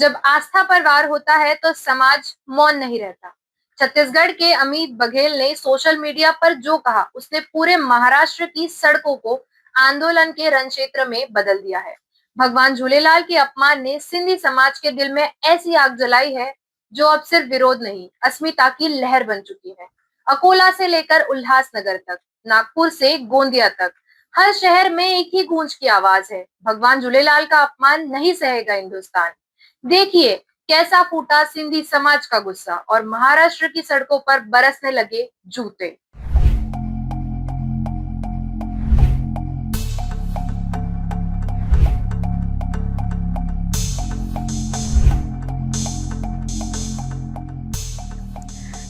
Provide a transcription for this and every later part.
जब आस्था पर वार होता है तो समाज मौन नहीं रहता। छत्तीसगढ़ के अमित बघेल ने सोशल मीडिया पर जो कहा, उसने पूरे महाराष्ट्र की सड़कों को आंदोलन के रणक्षेत्र में बदल दिया है। भगवान झूलेलाल के अपमान ने सिंधी समाज के दिल में ऐसी आग जलाई है जो अब सिर्फ विरोध नहीं, अस्मिता की लहर बन चुकी है। अकोला से लेकर उल्लासनगर तक, नागपुर से गोंदिया तक, हर शहर में एक ही गूंज की आवाज है, भगवान झूलेलाल का अपमान नहीं सहेगा हिंदुस्तान। देखिए कैसा फूटा सिंधी समाज का गुस्सा और महाराष्ट्र की सड़कों पर बरसने लगे जूते।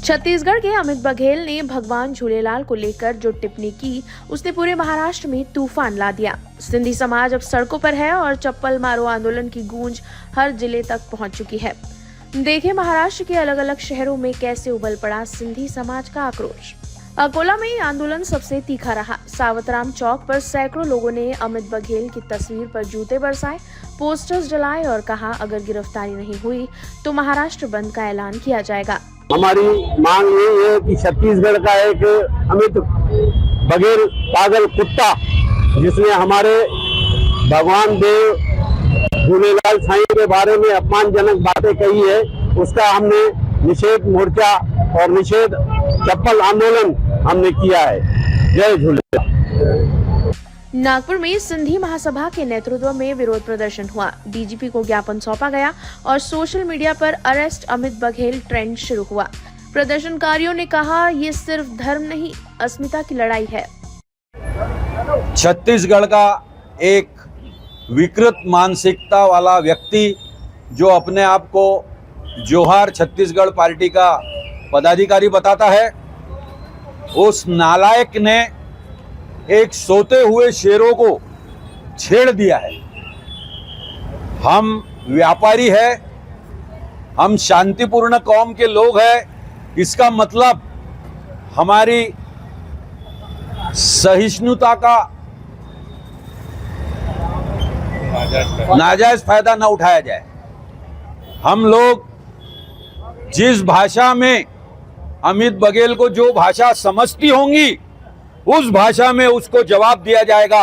छत्तीसगढ़ के अमित बघेल ने भगवान झूलेलाल को लेकर जो टिप्पणी की, उसने पूरे महाराष्ट्र में तूफान ला दिया। सिंधी समाज अब सड़कों पर है और चप्पल मारो आंदोलन की गूंज हर जिले तक पहुंच चुकी है। देखिए महाराष्ट्र के अलग अलग शहरों में कैसे उबल पड़ा सिंधी समाज का आक्रोश। अकोला में आंदोलन सबसे तीखा रहा। सावतराम चौक पर सैकड़ों लोगों ने अमित बघेल की तस्वीर पर जूते बरसाए, पोस्टर्स जलाए और कहा अगर गिरफ्तारी नहीं हुई तो महाराष्ट्र बंद का ऐलान किया जाएगा। हमारी मांग यही है कि छत्तीसगढ़ का एक अमित बघेल पागल कुत्ता, जिसने हमारे भगवान देव झूलेलाल साईं के बारे में अपमानजनक बातें कही है, उसका हमने निषेध मोर्चा और निषेध चप्पल आंदोलन हमने किया है। जय झूलेलाल। नागपुर में सिंधी महासभा के नेतृत्व में विरोध प्रदर्शन हुआ। डीजीपी को ज्ञापन सौंपा गया और सोशल मीडिया पर अरेस्ट अमित बघेल ट्रेंड शुरू हुआ। प्रदर्शनकारियों ने कहा ये सिर्फ धर्म नहीं, अस्मिता की लड़ाई है। छत्तीसगढ़ का एक विकृत मानसिकता वाला व्यक्ति जो अपने आप को जोहार छत्तीसगढ़ पार्टी का पदाधिकारी बताता है, उस नालायक ने एक सोते हुए शेरों को छेड़ दिया है। हम व्यापारी हैं, हम शांतिपूर्ण कौम के लोग हैं। इसका मतलब हमारी सहिष्णुता का नाजायज फायदा न उठाया जाए। हम लोग जिस भाषा में अमित बघेल को जो भाषा समझती होंगी, उस भाषा में उसको जवाब दिया जाएगा।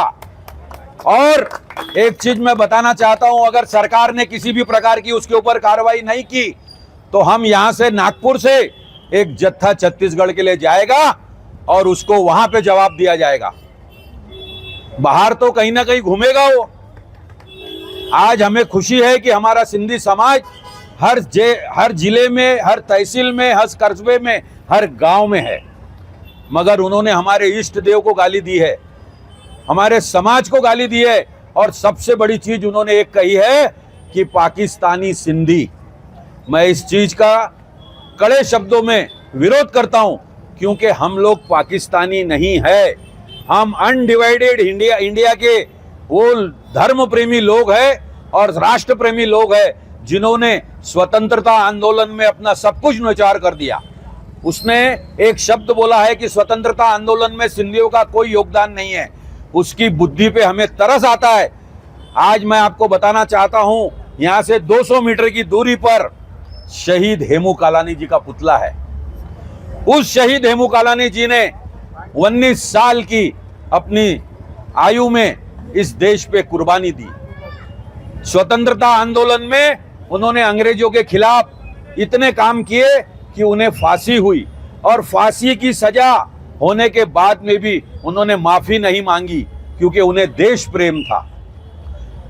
और एक चीज मैं बताना चाहता हूं, अगर सरकार ने किसी भी प्रकार की उसके ऊपर कार्रवाई नहीं की तो हम यहां से नागपुर से एक जत्था छत्तीसगढ़ के लिए जाएगा और उसको वहां पे जवाब दिया जाएगा। बाहर तो कहीं ना कहीं घूमेगा वो। आज हमें खुशी है कि हमारा सिंधी समाज हर जिले में, हर तहसील में, हर कस्बे में, हर गांव में है। मगर उन्होंने हमारे इष्ट देव को गाली दी है, हमारे समाज को गाली दी है और सबसे बड़ी चीज उन्होंने एक कही है कि पाकिस्तानी सिंधी। मैं इस चीज का कड़े शब्दों में विरोध करता हूं, क्योंकि हम लोग पाकिस्तानी नहीं है। हम अनडिवाइडेड इंडिया के वो धर्म प्रेमी लोग हैं और राष्ट्र प्रेमी लोग हैं जिन्होंने स्वतंत्रता आंदोलन में अपना सब कुछ न्यौछावर कर दिया। उसने एक शब्द बोला है कि स्वतंत्रता आंदोलन में सिंधियों का कोई योगदान नहीं है। उसकी बुद्धि पे हमें तरस आता है। आज मैं आपको बताना चाहता हूं, यहां से 200 मीटर की दूरी पर शहीद हेमू कालानी जी का पुतला है। उस शहीद हेमू कालानी जी ने 19 साल की अपनी आयु में इस देश पे कुर्बानी दी। स्वतंत्रता आंदोलन में उन्होंने अंग्रेजों के खिलाफ इतने काम किए कि उन्हें फांसी हुई और फांसी की सजा होने के बाद में भी उन्होंने माफी नहीं मांगी, क्योंकि उन्हें देश प्रेम था।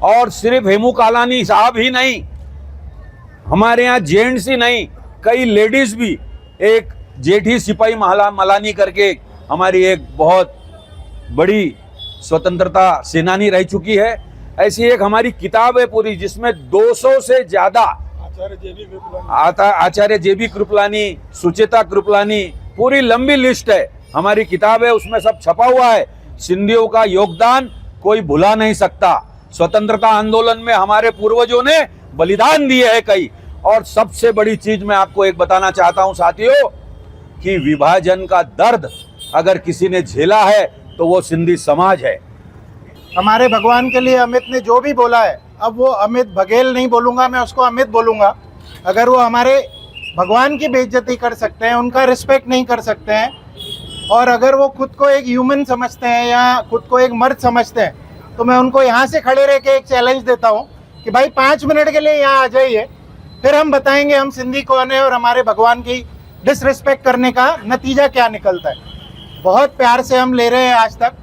और सिर्फ हेमू कालानी साहब ही नहीं, हमारे यहाँ जेंट्स ही नहीं, कई लेडीज भी, एक जेठी सिपाही मलानी करके हमारी एक बहुत बड़ी स्वतंत्रता सेनानी रह चुकी है। ऐसी एक हमारी किताब है पूरी, जिसमें 200 से ज्यादा आचार्य जेबी कृपलानी, सुचेता कृपलानी, पूरी लंबी लिस्ट है, हमारी किताब है, उसमें सब छपा हुआ है। सिंधियों का योगदान कोई भुला नहीं सकता। स्वतंत्रता आंदोलन में हमारे पूर्वजों ने बलिदान दिए हैं कई। और सबसे बड़ी चीज मैं आपको एक बताना चाहता हूं साथियों, कि विभाजन का दर्द अगर किसी ने झेला है तो वो सिंधी समाज है। हमारे भगवान के लिए अमित ने जो भी बोला है अब वो अमित बघेल नहीं बोलूँगा, मैं उसको अमित बोलूँगा। अगर वो हमारे भगवान की बेइज्जती कर सकते हैं, उनका रिस्पेक्ट नहीं कर सकते हैं, और अगर वो खुद को एक ह्यूमन समझते हैं या खुद को एक मर्द समझते हैं, तो मैं उनको यहाँ से खड़े रह के एक चैलेंज देता हूँ कि भाई 5 मिनट के लिए यहाँ आ जाइए, फिर हम बताएंगे हम सिंधी कौन है और हमारे भगवान की डिसरिस्पेक्ट करने का नतीजा क्या निकलता है। बहुत प्यार से हम ले रहे हैं आज तक।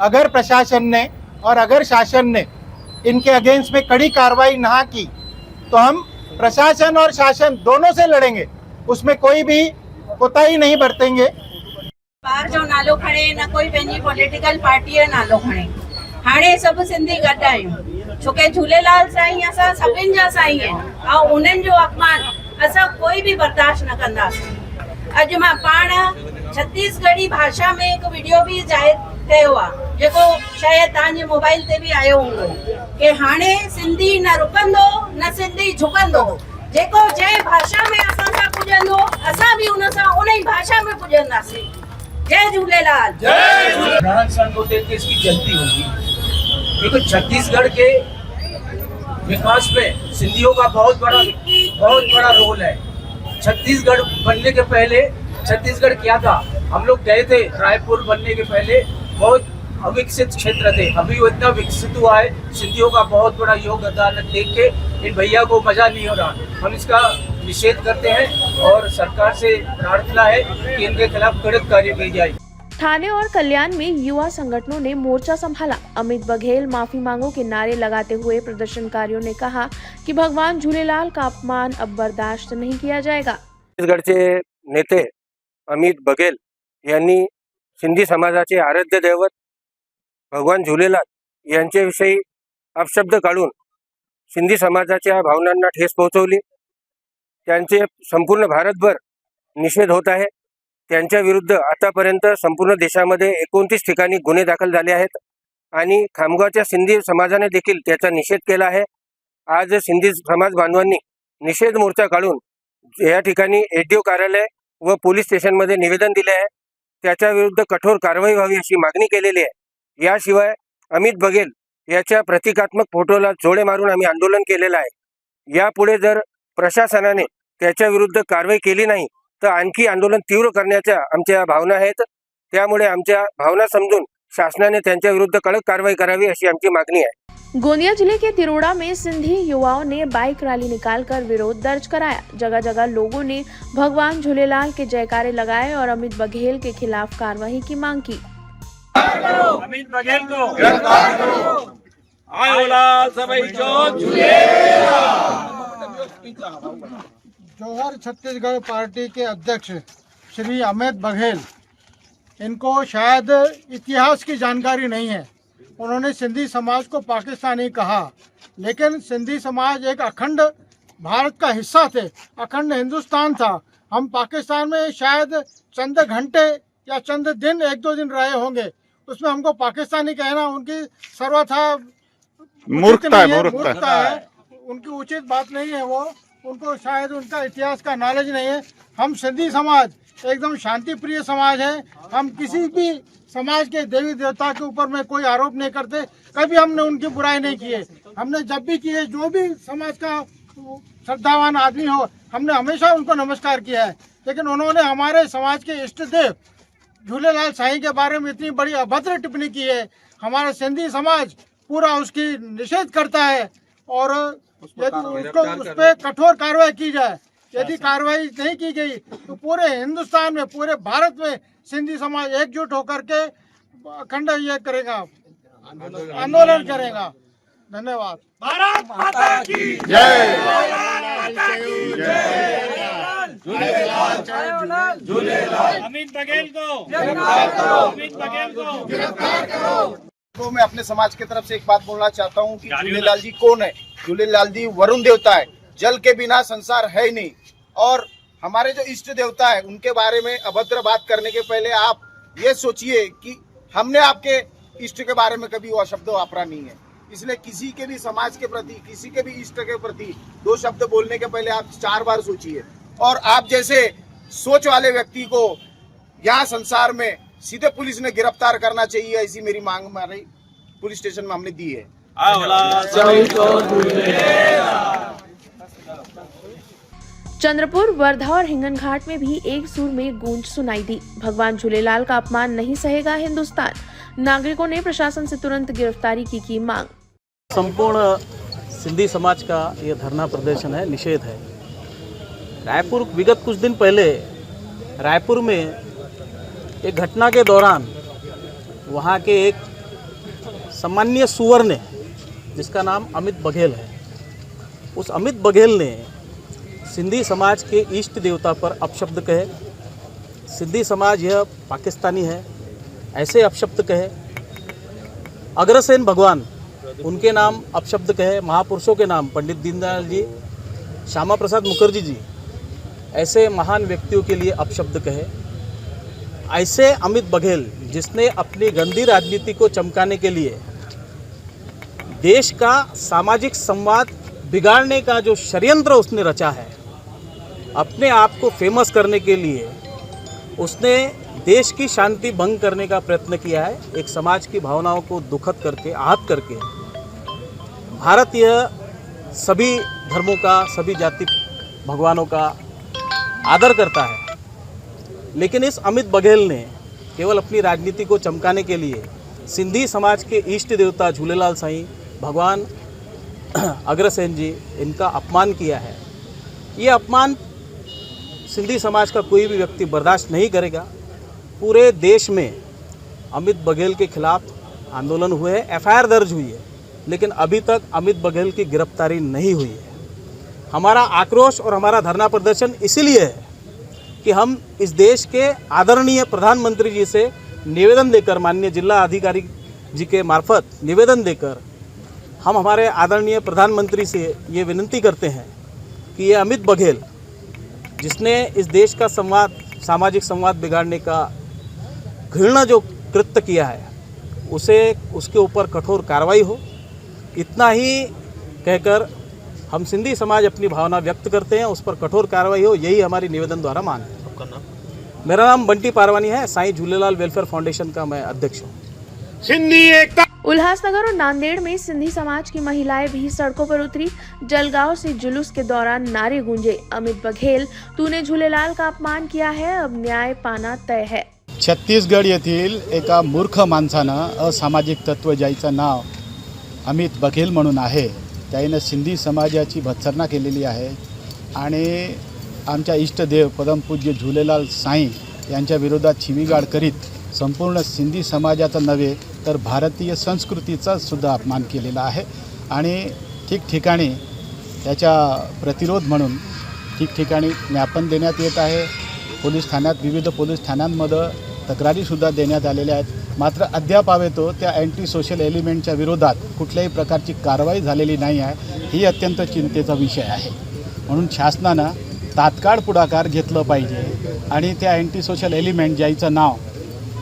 अगर प्रशासन ने और अगर शासन ने इनके अगेंस्ट में कड़ी कार्रवाई ना की तो हम प्रशासन और शासन दोनों से लड़ेंगे, उसमें कोई भी कोताही नहीं बरतेंगे। बाहर जो नालो खणे न कोई पंहिंजी पॉलिटिकल पार्टी जो नालो खणे, हाणे सभु सिंधी गॾु आहियूं छोकी झूलेलाल साईं असां सभिनि जा साईं आहिनि ऐं उन्हनि जो अपमान असां कोई बि बर्दाश्त न कंदासीं। अॼु मां पाण छत्तीसगढ़ी भाषा में हिकु वीडियो बि ज़ाहिर कयो आहे जेको शायदि तव्हांजे मोबाइल ते बि आयो हूंदो कि हाणे सिंधी न रुकंदो न सिंधी झुकंदो, जेको जंहिं भाषा में असां सां पुॼंदो असां बि उन सां उन ई भाषा में पुॼंदासीं। जय झूलेलाल। सन को देख के इसकी जल्दी होगी। देखो छत्तीसगढ़ के विकास में सिंधियों का बहुत बड़ा रोल है। छत्तीसगढ़ बनने के पहले छत्तीसगढ़ क्या था, हम लोग गए थे रायपुर बनने के पहले बहुत अविकसित क्षेत्र थे, अभी वो इतना विकसित हुआ है। सिंधियों का बहुत बड़ा योगदान देख के इन भैया को मजा नहीं हो रहा। हम इसका निषेध करते हैं और सरकार से प्रार्थना है कि इनके खिलाफ कड़क कार्य की जाए। थाने और कल्याण में युवा संगठनों ने मोर्चा संभाला। अमित बघेल माफी मांगो के नारे लगाते हुए प्रदर्शनकारियों ने कहा कि भगवान झूलेलाल का अपमान अब बर्दाश्त नहीं किया जाएगा। छत्तीसगढ़चे नेते अमित बघेल यांनी सिंधी समाजाचे आराध्य दैवत भगवान झूलेलाल यांच्याविषयी अपशब्द काढून सिंधी समाजाच्या भावनांना ठेस पोहोचवली। त्यांचे संपूर्ण भारतभर निषेध होत आहे। त्यांच्या विरुद्ध आतापर्यंत संपूर्ण देशामध्ये 29 ठिकाणी गुन्हे दाखल झाले आहेत आणि खामगावच्या सिंधी समाजाने देखील त्याचा निषेध केला आहे। आज सिंधी समाज बांधवांनी निषेध मोर्चा काढून या ठिकाणी एसडीओ कार्यालय व पोलीस स्टेशनमध्ये निवेदन दिले आहे। त्याच्या विरुद्ध कठोर कारवाई व्हावी अशी मागणी केलेली आहे। याशिवाय अमित बघेल याच्या प्रतिकात्मक फोटोला जोडे मारून आम्ही आंदोलन केलेलं आहे। यापुढे जर प्रशासनाने त्याच्या विरुद्ध कारवाई केली नाही तर आणखी आंदोलन तीव्र करण्याच्या आमच्या भावना आहेत। त्यामुळे आमच्या भावना समजून शासनाने त्यांच्या विरुद्ध कडक कारवाई करावी अशी आमची मागणी है। गोंदिया जिले के तिरोड़ा में सिंधी युवाओं ने बाइक रैली निकालकर विरोध दर्ज कराया। जगह जगह लोगों ने भगवान झूलेलाल के जयकारे लगाए और अमित बघेल के खिलाफ कार्रवाई की मांग की। अमित बघेल को गिरफ्तार करो। आयोलाल सभई जो झूलेलाल। जौहर छत्तीसगढ़ पार्टी के अध्यक्ष श्री अमित बघेल, इनको शायद इतिहास की जानकारी नहीं है। उन्होंने सिंधी समाज को पाकिस्तानी कहा, लेकिन सिंधी समाज एक अखंड भारत का हिस्सा थे, अखंड हिंदुस्तान था। हम पाकिस्तान में शायद चंद घंटे या चंद दिन 1-2 दिन रहे होंगे, उसमें हमको पाकिस्तानी कहना उनकी सर्वथा मूर्खता है, उनकी उचित बात नहीं है। वो उनको शायद उनका इतिहास का नॉलेज नहीं है। हम सिंधी समाज एकदम शांति प्रिय समाज है। हम किसी भी समाज के देवी देवता के ऊपर में कोई आरोप नहीं करते, कभी हमने उनकी बुराई नहीं की है। हमने जब भी की है, जो भी समाज का श्रद्धावान आदमी हो, हमने हमेशा उनको नमस्कार किया है। लेकिन उन्होंने हमारे समाज के इष्ट देव झूलेलाल साईं के बारे में इतनी बड़ी अभद्र टिप्पणी की है। हमारा सिंधी समाज पूरा उसकी निषेध करता है और यदि उसको उस पर कठोर कार्रवाई की जाए। यदि कार्रवाई नहीं की गई तो पूरे हिंदुस्तान में, पूरे भारत में सिंधी समाज एकजुट होकर के अखंड ये करेगा, आंदोलन करेगा। धन्यवाद। भारत माता की जय। अमित बघेल को गिरफ्तार करो। अमित बघेल को गिरफ्तार करो। तो मैं अपने समाज की तरफ से एक बात बोलना चाहता हूँ कि झूलेलाल जी कौन है। झूलेलाल जी वरुण देवता है, जल के बिना संसार है ही नहीं। और हमारे जो इष्ट देवता है उनके बारे में अभद्र बात करने के पहले आप ये सोचिए कि हमने आपके इष्ट के बारे में कभी वो शब्द वापरा नहीं है। इसलिए किसी के भी समाज के प्रति, किसी के भी इष्ट के प्रति 2 शब्द बोलने के पहले आप 4 बार सोचिए। और आप जैसे सोच वाले व्यक्ति को यहाँ संसार में सीधे पुलिस ने गिरफ्तार करना चाहिए, ऐसी मेरी मांग हमारी पुलिस स्टेशन में हमने दी है। चंद्रपुर, वर्धा और हिंगनघाट में भी एक सुर में गूंज सुनाई दी। भगवान झूलेलाल का अपमान नहीं सहेगा हिंदुस्तान। नागरिकों ने प्रशासन से तुरंत गिरफ्तारी की मांग। संपूर्ण सिंधी समाज का ये धरना प्रदर्शन है, निषेध है। रायपुर विगत कुछ दिन पहले रायपुर में एक घटना के दौरान वहाँ के एक सामान्य सुअर ने, जिसका नाम अमित बघेल है, उस अमित बघेल ने सिंधी समाज के इष्ट देवता पर अपशब्द कहे। सिंधी समाज यह पाकिस्तानी है ऐसे अपशब्द कहे। अग्रसेन भगवान उनके नाम अपशब्द कहे। महापुरुषों के नाम पंडित दीनदयाल जी, श्यामा प्रसाद मुखर्जी जी, ऐसे महान व्यक्तियों के लिए अपशब्द कहे। ऐसे अमित बघेल जिसने अपनी गंदी राजनीति को चमकाने के लिए देश का सामाजिक संवाद बिगाड़ने का जो षड्यंत्र उसने रचा है, अपने आप को फेमस करने के लिए उसने देश की शांति भंग करने का प्रयत्न किया है। एक समाज की भावनाओं को दुखद करके, आहत करके। भारत यह सभी धर्मों का, सभी जाति भगवानों का आदर करता है, लेकिन इस अमित बघेल ने केवल अपनी राजनीति को चमकाने के लिए सिंधी समाज के इष्ट देवता झूलेलाल साईं, भगवान अग्रसेन जी, इनका अपमान किया है। ये अपमान सिंधी समाज का कोई भी व्यक्ति बर्दाश्त नहीं करेगा। पूरे देश में अमित बघेल के खिलाफ आंदोलन हुए हैं, एफआईआर दर्ज हुई है, लेकिन अभी तक अमित बघेल की गिरफ्तारी नहीं हुई है। हमारा आक्रोश और हमारा धरना प्रदर्शन इसीलिए है कि हम इस देश के आदरणीय प्रधानमंत्री जी से निवेदन देकर, माननीय जिला अधिकारी जी के मार्फत निवेदन देकर हम हमारे आदरणीय प्रधानमंत्री से ये विनती करते हैं कि ये अमित बघेल जिसने इस देश का संवाद, सामाजिक संवाद बिगाड़ने का घृणा जो कृत्य किया है, उसके ऊपर कठोर कार्रवाई हो। इतना ही कहकर हम सिंधी समाज अपनी भावना व्यक्त करते हैं, उस पर कठोर कार्रवाई हो, यही हमारी निवेदन द्वारा मांग है। आपका नाम? मेरा नाम बंटी पारवानी है। साईं झूलेलाल वेलफेयर फाउंडेशन का मैं अध्यक्ष हूँ। सिंधी एकता। उल्लासनगर और नांदेड़ में सिंधी समाज की महिलाएं भी सड़कों पर उतरी। जलगांव से जुलूस के दौरान नारे गूंजे, अमित बघेल तूने झूलेलाल का अपमान किया है, अब न्याय पाना तय है। छत्तीसगड येथील एका मूर्ख माणसानं असामाजिक तत्व ज्याचं नाव अमित बघेल म्हणून आहे, त्याने सिंधी समाजाची भत्सना केलेली आहे आणि आमच्या इष्टदेव परमपूज्य झूलेलाल साईं यांच्या विरोधात शिवीगाळ करीत संपूर्ण सिंधी समाजाचा नव्हे तर भारतीय संस्कृतीचा सुद्धा अपमान केलेला आहे आणि ठिकठिकाणी त्याचा प्रतिरोध म्हणून ठिकठिकाणी ज्ञापन देण्यात येत आहे। पोलीस ठाण्यात, विविध पोलीस ठाण्यांमध्ये तक्रारीसुद्धा देण्यात आलेल्या आहेत। मात्र अद्याप तो त्या अँटी सोशल एलिमेंटच्या विरोधात कुठल्याही प्रकारची कारवाई झालेली नाही आहे। ही अत्यंत चिंतेचा विषय आहे। म्हणून शासनानं तात्काळ पुढाकार घेतलं पाहिजे आणि त्या अँटी सोशल एलिमेंट ज्याचं नाव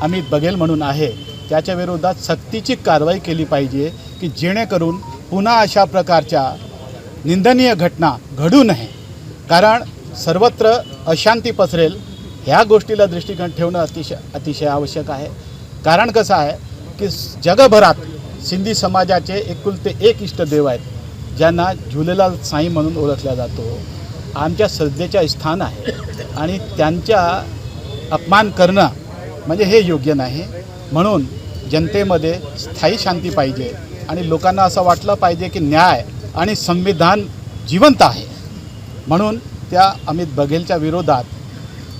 अमित बघेल म्हणून आहे त्याच्या विरोधात सक्तीची कारवाई केली पाहिजे की जेणेकरून पुन्हा अशा प्रकारच्या निंदनीय घटना घडू नये, कारण सर्वत्र अशांती पसरेल। ह्या गोष्टीला दृष्टिकोन ठेवणं अतिशय आवश्यक आहे। कारण कसं आहे की जगभरात सिंधी समाजाचे एकुलते एक इष्टदेव आहेत ज्यांना झूलेलाल साईं म्हणून ओळखला जातो। आमच्या श्रद्धेच्या स्थान आहे आणि त्यांचा अपमान करणं म्हणजे हे योग्य नाही। म्हणून जनतेमध्ये स्थायी शांती पाहिजे आणि लोकांना असं वाटलं पाहिजे की न्याय आणि संविधान जिवंत आहे। म्हणून त्या अमित बघेलच्या विरोधात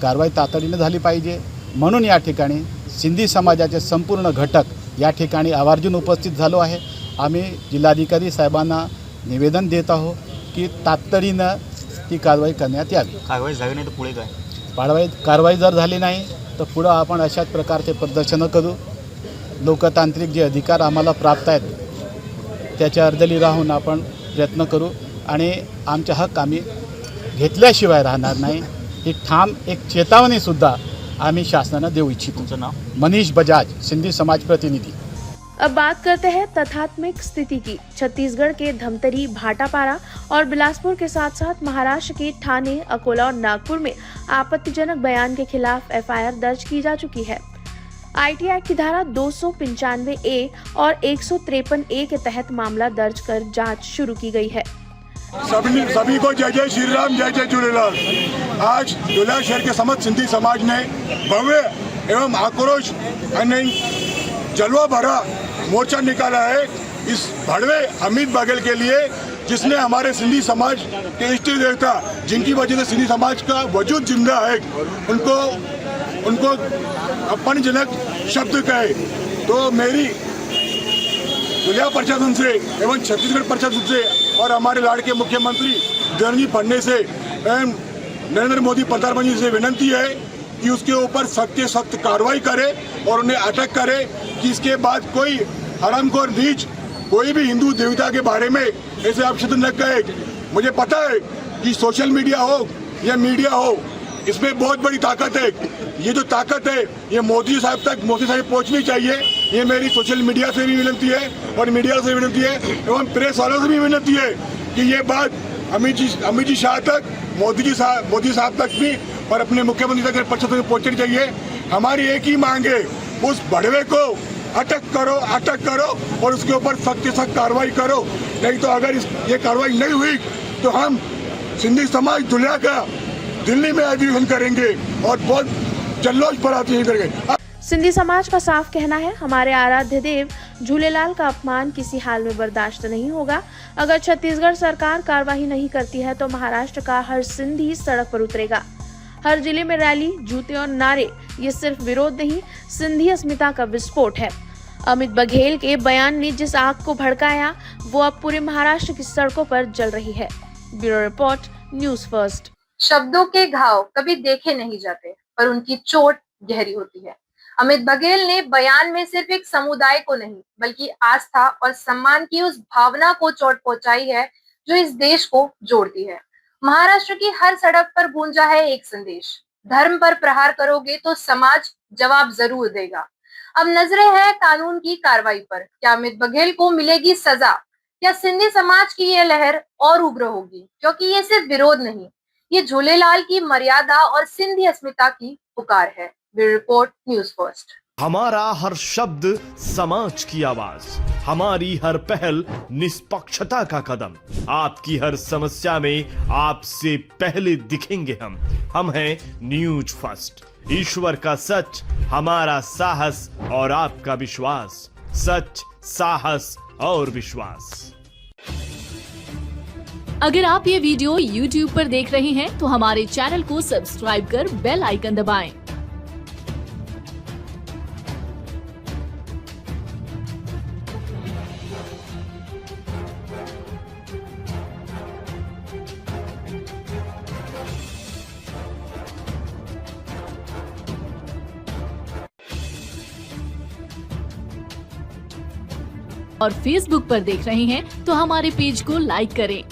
कारवाई तातडीने झाली पाहिजे। म्हणून या ठिकाणी सिंधी समाजाचे संपूर्ण घटक या ठिकाणी आवर्जून उपस्थित झालो आहे। आम्ही जिल्हाधिकारी साहेबांना निवेदन देत आहोत की तातडीनं ती कारवाई करण्यात यावी। कारवाई झाली नाही तर पुढे काय? कारवाई जर झाली नाही तर पुढं आपण अशाच प्रकारचे प्रदर्शनं करू। लोकतांत्रिक जे अधिकार आम्हाला प्राप्त आहेत त्याच्या अर्धली राहून आपण प्रयत्न करू आणि आमचा हक्क आम्ही घेतल्याशिवाय राहणार नाही। ही ठाम एक चेतावनीसुद्धा आम्ही शासनानं देऊ इच्छितो। तुमचं नाव? मनीष बजाज, सिंधी समाज प्रतिनिधि। अब बात करते हैं तथात्मिक स्थिति की। छत्तीसगढ़ के धमतरी, भाटापारा और बिलासपुर के साथ साथ महाराष्ट्र के ठाणे, अकोला और नागपुर में आपत्तिजनक बयान के खिलाफ एफआईआर दर्ज की जा चुकी है। आईटी एक्ट की धारा 295A और 153A के तहत मामला दर्ज कर जांच शुरू की गई है। सभी को जय जय श्री राम, जय जय झूलेलाल। आज झूलेलाल शहर के समस्त सिंधी समाज ने भव्य एवं आक्रोश जलवा भरा मोर्चा निकाला है इस भड़वे अमित बघेल के लिए, जिसने हमारे सिंधी समाज के इष्ट देवता, जिनकी वजह से सिंधी समाज का वजूद जिंदा है, उनको अपमानजनक शब्द कहे। तो मेरी जिला प्रशासन से एवं छत्तीसगढ़ प्रशासन से और हमारे लाड़के मुख्यमंत्री देवेंद्र फडणवीस से एवं नरेंद्र मोदी प्रधानमंत्री से विनती है कि उसके ऊपर सख्त से सख्त कार्रवाई करे और उन्हें अटक करे, कि इसके बाद कोई हरामखोर नीच कोई भी हिंदू देवता के बारे में ऐसे अपशब्द न कहे। मुझे पता है कि सोशल मीडिया हो या मीडिया हो, इसमें बहुत बड़ी ताकत है। ये जो ताकत है ये मोदी साहब तक पहुंचनी चाहिए। ये मेरी सोशल मीडिया से भी विनती है और मीडिया से विनती है एवं प्रेस वालों से भी विनती है कि ये बात अमित जी शाह तक, मोदी साहब तक भी और अपने मुख्यमंत्री तक प्रशासन तक पहुंचनी चाहिए। हमारी एक ही मांग है, उस भड़वे को अटक करो और उसके ऊपर सख्त से सख्त कार्रवाई करो। नहीं तो अगर ये कार्रवाई नहीं हुई तो हम सिंधी समाज दुनिया का दिल्ली में अधिवेशन करेंगे और बहुत जल्लोष भरा करेंगे। सिंधी समाज का साफ कहना है, हमारे आराध्य देव झूलेलाल का अपमान किसी हाल में बर्दाश्त नहीं होगा। अगर छत्तीसगढ़ सरकार कार्रवाई नहीं करती है तो महाराष्ट्र का हर सिंधी सड़क पर उतरेगा। हर जिले में रैली, जूते और नारे, ये सिर्फ विरोध नहीं, सिंधी अस्मिता का विस्फोट है। अमित बघेल के बयान ने जिस आग को भड़काया वो अब पूरे महाराष्ट्र की सड़कों पर जल रही है। Bureau report, news first. शब्दों के घाव कभी देखे नहीं जाते, पर उनकी चोट गहरी होती है। अमित बघेल ने बयान में सिर्फ एक समुदाय को नहीं बल्कि आस्था और सम्मान की उस भावना को चोट पहुंचाई है जो इस देश को जोड़ती है। महाराष्ट्र की हर सड़क पर गूंजा है एक संदेश, धर्म पर प्रहार करोगे तो समाज जवाब जरूर देगा। अब नजरें हैं कानून की कार्रवाई पर। क्या अमित बघेल को मिलेगी सजा? क्या सिंधी समाज की ये लहर और उग्र होगी? क्योंकि ये सिर्फ विरोध नहीं, ये झूलेलाल की मर्यादा और सिंधी अस्मिता की पुकार है। Bureau report, news first. हमारा हर शब्द समाज की आवाज, हमारी हर पहल निष्पक्षता का कदम, आपकी हर समस्या में आपसे पहले दिखेंगे हम हैं न्यूज फर्स्ट। ईश्वर का सच, हमारा साहस और आपका विश्वास। सच, साहस और विश्वास। अगर आप ये वीडियो YouTube पर देख रहे हैं तो हमारे चैनल को सब्सक्राइब कर बेल आइकन दबाएं। और Facebook पर देख रहे हैं तो हमारे पेज को लाइक करें।